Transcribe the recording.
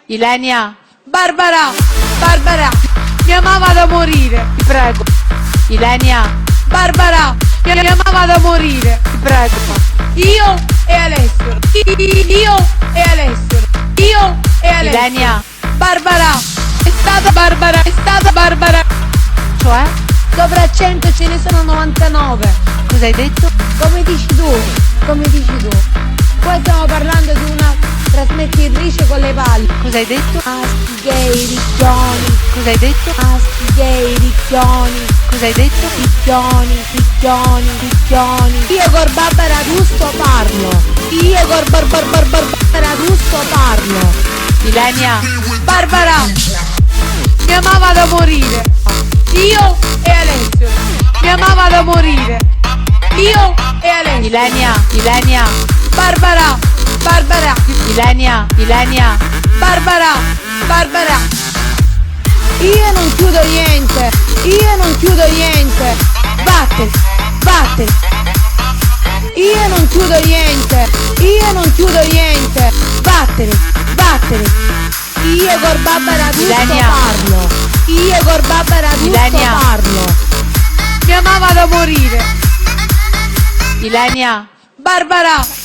Ilenia. Barbara. Barbara. Mi amava da morire. Ti prego. Ilenia. Barbara. Mi amava da morire. Ti prego. Io e Alessio. Io e Alessio. Io e Alessio. Ilenia. Barbara. È stata Barbara. È stata Barbara. Cioè? Sopra 100 ce ne sono 99. Cosa hai detto? Come dici tu. Come dici tu. Poi stiamo parlando di una trasmettitrice con le pali. Cosa hai detto? Asti gay, ricchioni. Cosa hai detto? Asti gay, ricchioni. Cosa hai detto? Ricchioni, ricchioni, ricchioni. Io col Barbara D'Urso parlo. Io col Barbara D'Urso parlo. Ilenia. Barbara. Mi amava da morire. Io e Alessio. Mi amava da morire. Io e Alessio. Ilenia. Ilenia. Barbara. Barbara. Ilenia. Ilenia. Barbara. Barbara. Io non chiudo niente. Io non chiudo niente. Vattene. Vattene. Io non chiudo niente. Io non chiudo niente. Vattene. Vattene. Io col Barbara D'Urso parlo. Io col Barbara D'Urso parlo. Mi amava da morire. Ilenia. Barbara.